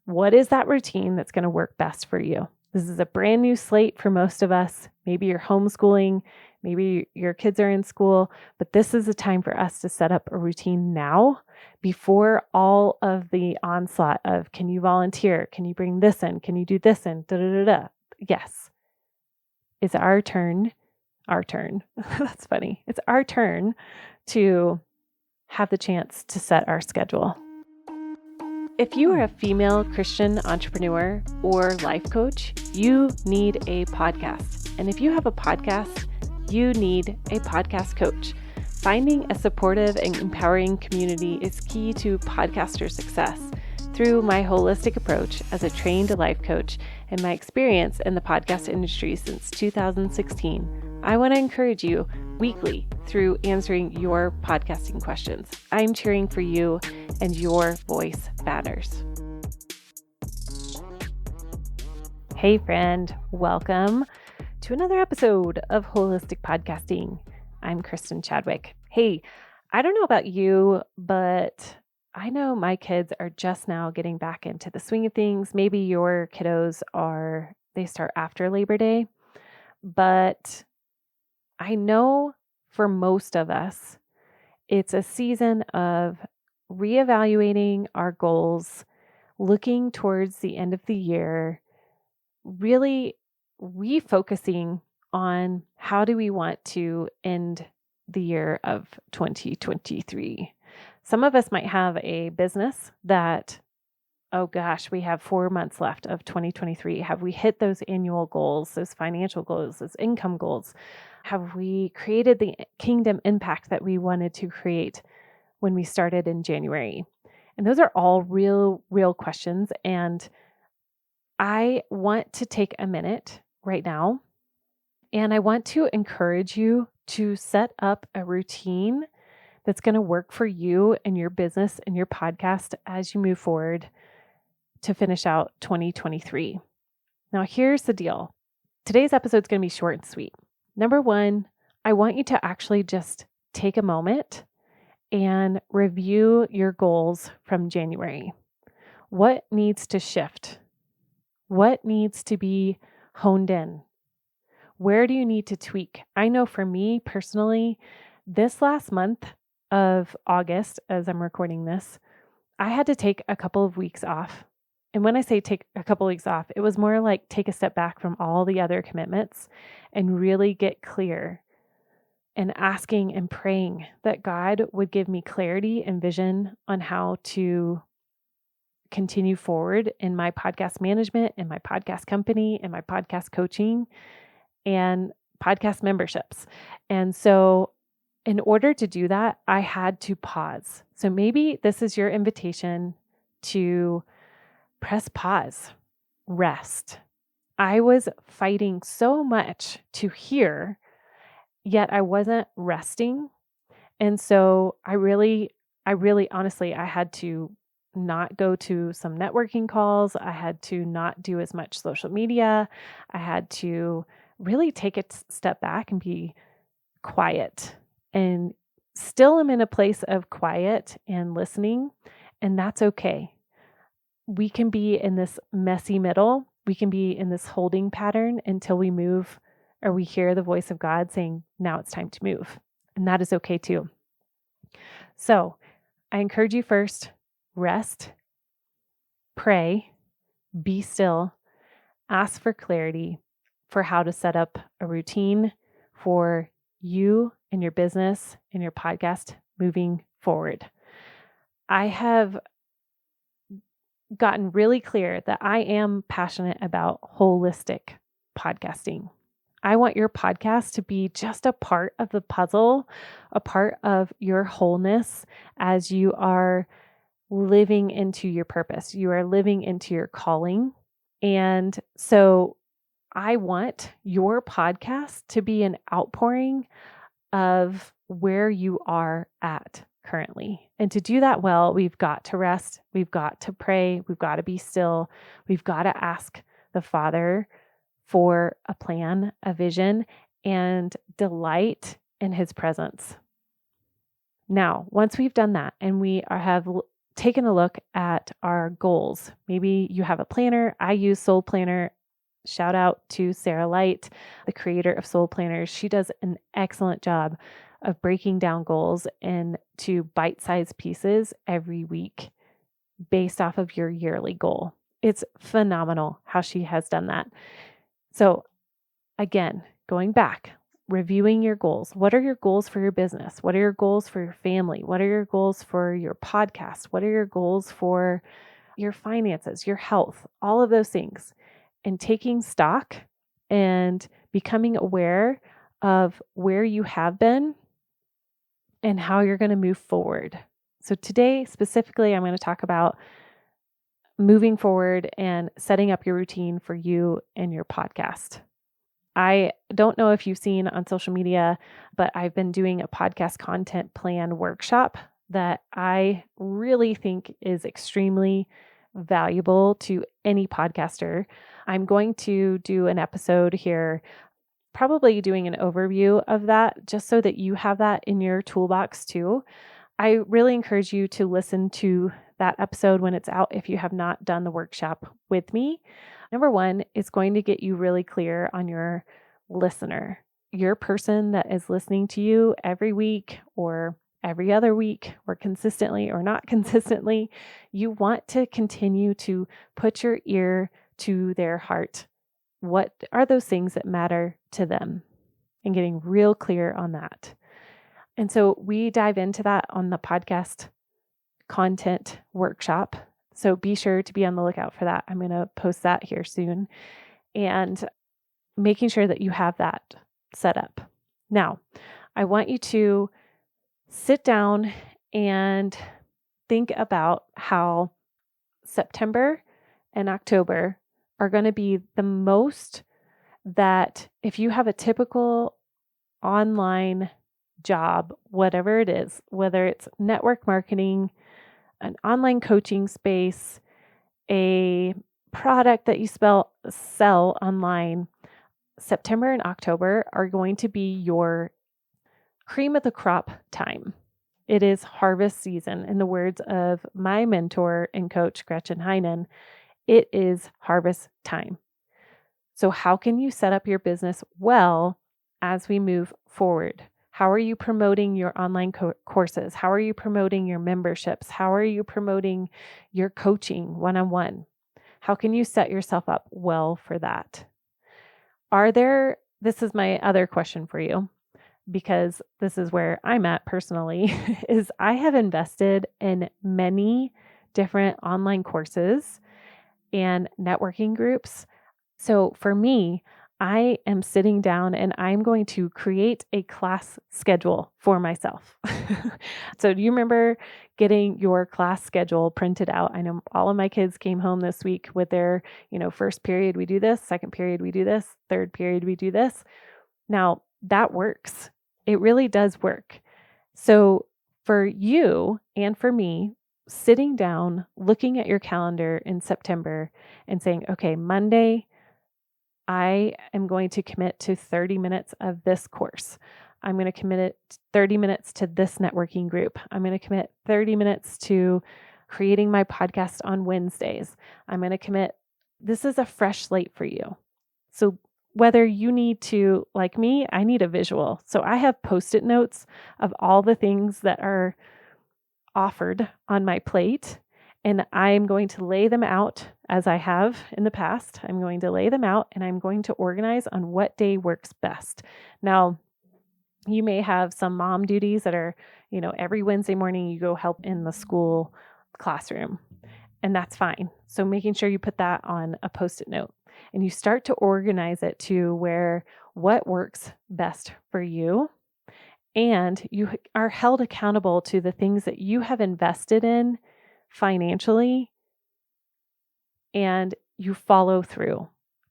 What is that routine that's going to work best for you? This is a brand new slate for most of us. Maybe you're homeschooling, maybe your kids are in school, but this is a time for us to set up a routine now before all of the onslaught of can you volunteer? Can you bring this in? Can you do this in? Da, da, da, da. Yes, it's our turn. Our turn. That's funny. It's our turn to have the chance to set our schedule. If you are a female Christian entrepreneur or life coach, you need a podcast. And if you have a podcast, you need a podcast coach. Finding a supportive and empowering community is key to podcaster success. Through my holistic approach as a trained life coach and my experience in the podcast industry since 2016, I want to encourage you weekly through answering your podcasting questions. I'm cheering for you and your voice matters. Hey friend, welcome to another episode of Holistic Podcasting. I'm Kristin Chadwick. Hey, I don't know about you, but I know my kids are just now getting back into the swing of things. Maybe your kiddos they start after Labor Day, but I know for most of us, it's a season of reevaluating our goals, looking towards the end of the year, really refocusing on how do we want to end the year of 2023. Some of us might have a business that, oh gosh, we have 4 months left of 2023. Have we hit those annual goals, those financial goals, those income goals? Have we created the kingdom impact that we wanted to create when we started in January? And those are all real questions. And I want to take a minute right now, and I want to encourage you to set up a routine that's going to work for you and your business and your podcast as you move forward to finish out 2023. Now, here's the deal. Today's episode is going to be short and sweet. Number one, I want you to actually just take a moment and review your goals from January. What needs to shift? What needs to be honed in? Where do you need to tweak? I know for me personally, this last month of August, as I'm recording this, I had to take a couple of weeks off. And when I say take a couple of weeks off, it was more like take a step back from all the other commitments and really get clear and asking and praying that God would give me clarity and vision on how to continue forward in my podcast management, in my podcast company, in my podcast coaching, and podcast memberships. And so in order to do that, I had to pause. So maybe this is your invitation to press pause, rest. I was fighting so much to hear, yet I wasn't resting. And so I really honestly, I had to not go to some networking calls. I had to not do as much social media. I had to really take a step back and be quiet. And still am in a place of quiet and listening, and that's okay. We can be in this messy middle. We can be in this holding pattern until we move or we hear the voice of God saying, now it's time to move. And that is okay too. So I encourage you first, rest, pray, be still, ask for clarity for how to set up a routine for you and your business and your podcast moving forward. I have gotten really clear that I am passionate about holistic podcasting. I want your podcast to be just a part of the puzzle, a part of your wholeness as you are living into your purpose. You are living into your calling. And so I want your podcast to be an outpouring of where you are at currently. And to do that well, we've got to rest, we've got to pray, we've got to be still, we've got to ask the Father for a plan, a vision, and delight in His presence. Now, once we've done that and we have taken a look at our goals. Maybe you have a planner. I use Soul Planner. Shout out to Sarah Light, the creator of Soul Planners. She does an excellent job of breaking down goals into bite-sized pieces every week based off of your yearly goal. It's phenomenal how she has done that. So again, going back, reviewing your goals. What are your goals for your business? What are your goals for your family? What are your goals for your podcast? What are your goals for your finances, your health, all of those things? And taking stock and becoming aware of where you have been and how you're going to move forward. So today, specifically, I'm going to talk about moving forward and setting up your routine for you and your podcast. I don't know if you've seen on social media, but I've been doing a podcast content plan workshop that I really think is extremely valuable to any podcaster. I'm going to do an episode here, probably doing an overview of that, just so that you have that in your toolbox too. I really encourage you to listen to that episode when it's out if you have not done the workshop with me. Number one, it's going to get you really clear on your listener, your person that is listening to you every week or every other week or consistently or not consistently. You want to continue to put your ear to their heart. What are those things that matter to them? And getting real clear on that. And so we dive into that on the podcast content workshop. So be sure to be on the lookout for that. I'm going to post that here soon, and making sure that you have that set up. Now, I want you to sit down and think about how September and October are going to be the most that if you have a typical online job, whatever it is, whether it's network marketing, an online coaching space, a product that you sell online, September and October are going to be your cream of the crop time. It is harvest season. In the words of my mentor and coach, Gretchen Heinen, it is harvest time. So how can you set up your business well as we move forward? How are you promoting your online courses? How are you promoting your memberships? How are you promoting your coaching one-on-one? How can you set yourself up well for that? This is my other question for you, because this is where I'm at personally, is I have invested in many different online courses and networking groups. So for me, I am sitting down and I'm going to create a class schedule for myself. So do you remember getting your class schedule printed out? I know all of my kids came home this week with their, first period we do this, second period we do this, third period we do this. Now that works. It really does work. So for you and for me, sitting down, looking at your calendar in September and saying, okay, Monday, I am going to commit to 30 minutes of this course. I'm going to commit 30 minutes to this networking group. I'm going to commit 30 minutes to creating my podcast on Wednesdays. I'm going to commit, this is a fresh slate for you. So whether you need to, like me, I need a visual. So I have Post-it notes of all the things that are offered on my plate, and I'm going to lay them out as I have in the past. I'm going to lay them out and I'm going to organize on what day works best. Now, you may have some mom duties that are, every Wednesday morning you go help in the school classroom, and that's fine. So making sure you put that on a Post-it note and you start to organize it to where what works best for you. And you are held accountable to the things that you have invested in financially, and you follow through.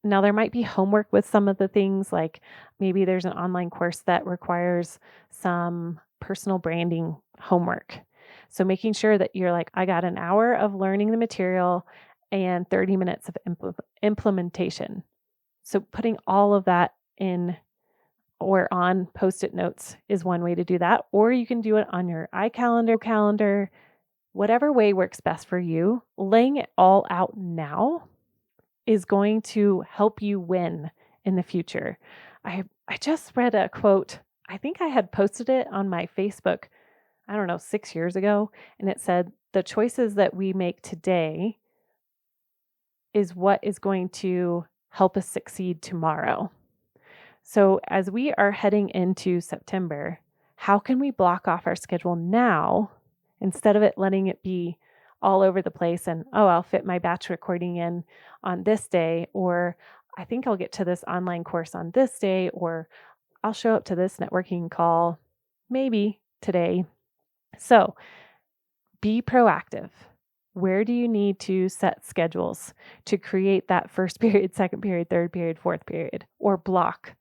Now, there might be homework with some of the things, like maybe there's an online course that requires some personal branding homework. So making sure that you're like, I got an hour of learning the material and 30 minutes of implementation. So putting all of that in or on Post-it notes is one way to do that. Or you can do it on your iCalendar calendar, whatever way works best for you, laying it all out now is going to help you win in the future. I just read a quote. I think I had posted it on my Facebook, 6 years ago, and it said, "The choices that we make today is what is going to help us succeed tomorrow." So as we are heading into September, how can we block off our schedule now instead of it letting it be all over the place and, oh, I'll fit my batch recording in on this day, or I think I'll get to this online course on this day, or I'll show up to this networking call maybe today. So be proactive. Where do you need to set schedules to create that first period, second period, third period, fourth period, or block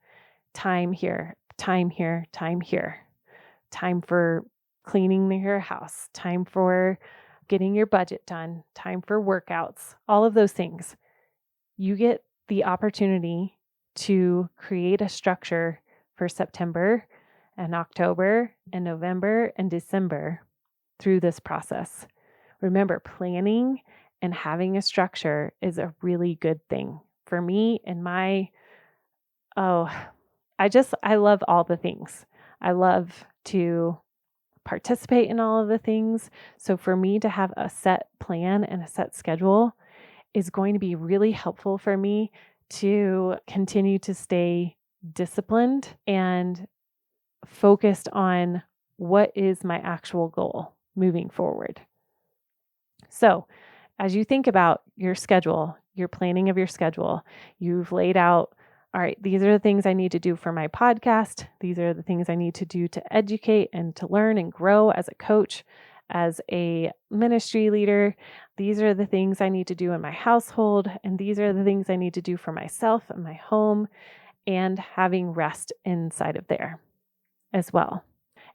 time here, time here, time here, time for cleaning your house, time for getting your budget done, time for workouts, all of those things. You get the opportunity to create a structure for September and October and November and December through this process. Remember, planning and having a structure is a really good thing. For me and I love all the things. I love to participate in all of the things. So for me to have a set plan and a set schedule is going to be really helpful for me to continue to stay disciplined and focused on what is my actual goal moving forward. So as you think about your schedule, your planning of your schedule, you've laid out, all right, these are the things I need to do for my podcast. These are the things I need to do to educate and to learn and grow as a coach, as a ministry leader. These are the things I need to do in my household. And these are the things I need to do for myself and my home, and having rest inside of there as well.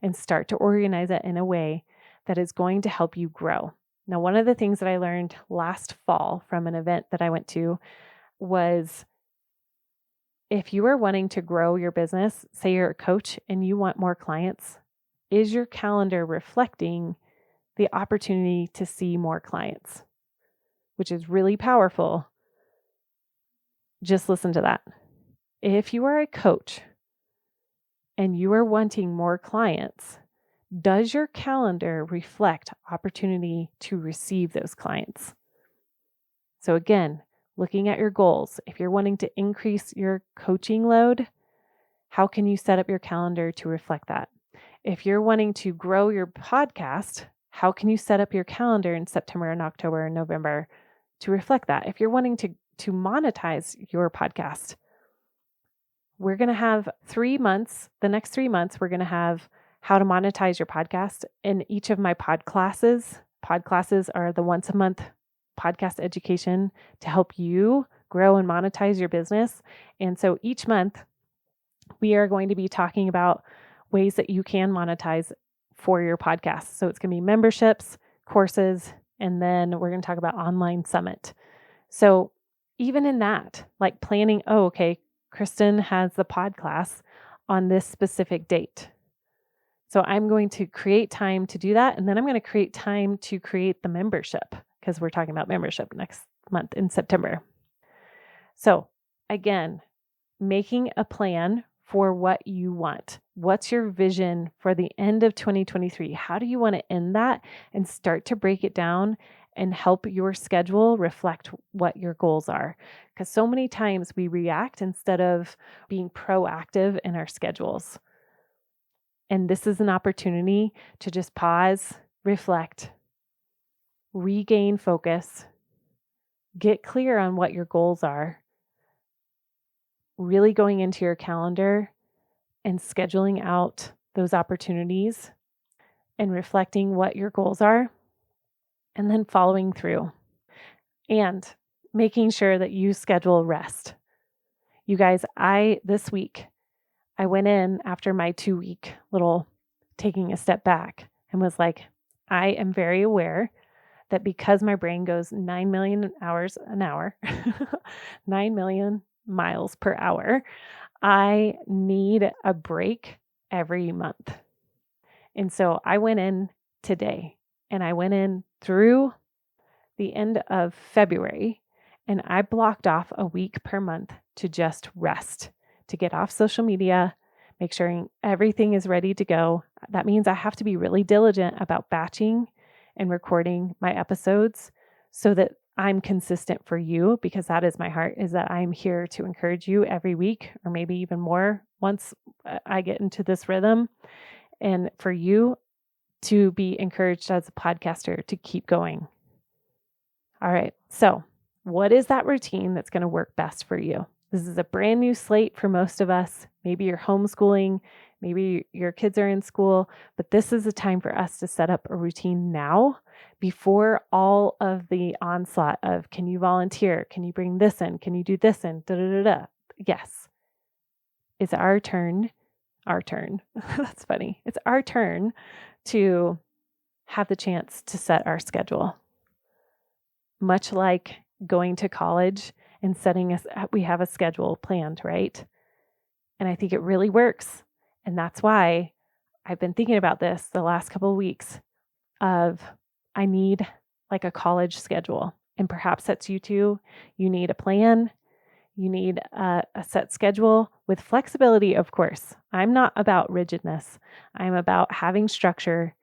And start to organize it in a way that is going to help you grow. Now, one of the things that I learned last fall from an event that I went to was, if you are wanting to grow your business, say you're a coach and you want more clients, is your calendar reflecting the opportunity to see more clients? Which is really powerful. Just listen to that. If you are a coach and you are wanting more clients, does your calendar reflect opportunity to receive those clients? So again, looking at your goals, if you're wanting to increase your coaching load, how can you set up your calendar to reflect that? If you're wanting to grow your podcast, how can you set up your calendar in September and October and November to reflect that? If you're wanting to monetize your podcast, we're going to have 3 months, the next 3 months, we're going to have how to monetize your podcast in each of my pod classes. Pod classes are the once a month podcast education to help you grow and monetize your business. And so each month we are going to be talking about ways that you can monetize for your podcast. So it's going to be memberships, courses, and then we're going to talk about online summit. So even in that, like planning, Kristin has the pod class on this specific date. So I'm going to create time to do that. And then I'm going to create time to create the membership, because we're talking about membership next month in September. So again, making a plan for what you want. What's your vision for the end of 2023? How do you want to end that? And start to break it down and help your schedule reflect what your goals are. Because so many times we react instead of being proactive in our schedules. And this is an opportunity to just pause, reflect, regain focus, get clear on what your goals are, really going into your calendar and scheduling out those opportunities and reflecting what your goals are, and then following through and making sure that you schedule rest. You guys, this week, I went in after my 2-week little taking a step back and was like, I am very aware that because my brain goes 9 million hours an hour, 9 million miles per hour, I need a break every month. And so I went in today and I went in through the end of February, and I blocked off a week per month to just rest, to get off social media, make sure everything is ready to go. That means I have to be really diligent about batching and recording my episodes so that I'm consistent for you, because that is my heart, is that I'm here to encourage you every week, or maybe even more once I get into this rhythm, and for you to be encouraged as a podcaster to keep going. All right. So what is that routine that's going to work best for you? This is a brand new slate for most of us. Maybe you're homeschooling, maybe your kids are in school, but this is a time for us to set up a routine now before all of the onslaught of, can you volunteer? Can you bring this in? Can you do this in? Da, da, da, da. Yes. It's our turn. That's funny. It's our turn to have the chance to set our schedule. Much like going to college and we have a schedule planned, right? And I think it really works. And that's why I've been thinking about this the last couple of weeks of, I need like a college schedule. And perhaps that's you too. You need a plan. You need a set schedule with flexibility, of course. I'm not about rigidness. I'm about having structure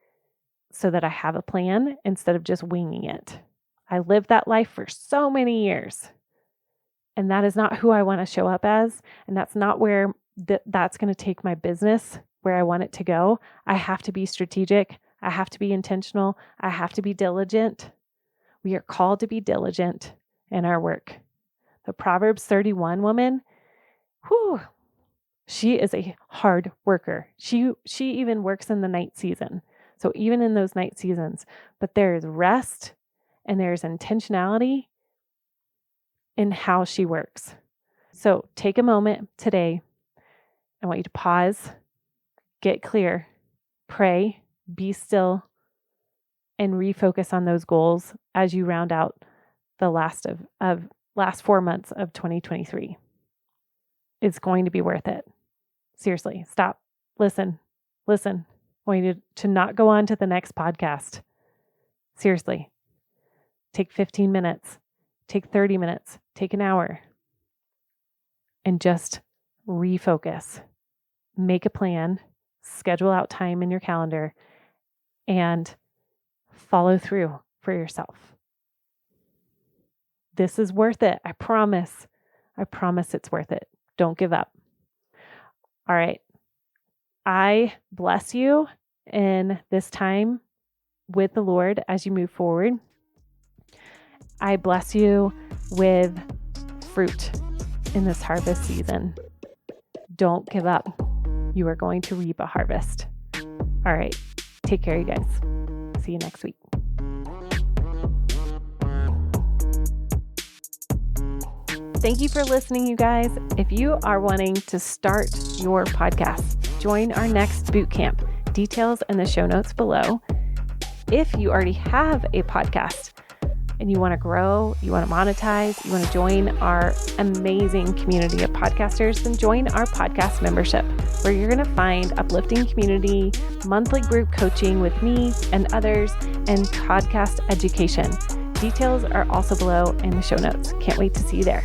so that I have a plan instead of just winging it. I lived that life for so many years. And that is not who I want to show up as. And that's not where that's going to take my business where I want it to go. I have to be strategic. I have to be intentional. I have to be diligent. We are called to be diligent in our work. The Proverbs 31 woman, she is a hard worker. She even works in the night season. So even in those night seasons, but there is rest and there's intentionality in how she works. So take a moment today. I want you to pause, get clear, pray, be still, and refocus on those goals as you round out the last 4 months of 2023. It's going to be worth it. Seriously, stop, listen. I want you to not go on to the next podcast. Seriously, take 15 minutes, take 30 minutes, take an hour, and just refocus. Make a plan, schedule out time in your calendar, and follow through for yourself. This is worth it. I promise. It's worth it. Don't give up. All right. I bless you in this time with the Lord as you move forward. I bless you with fruit in this harvest season. Don't give up. You are going to reap a harvest. All right. Take care, you guys. See you next week. Thank you for listening, you guys. If you are wanting to start your podcast, join our next boot camp. Details in the show notes below. If you already have a podcast and you want to grow, you want to monetize, you want to join our amazing community of podcasters, then join our podcast membership, where you're going to find uplifting community, monthly group coaching with me and others, and podcast education. Details are also below in the show notes. Can't wait to see you there.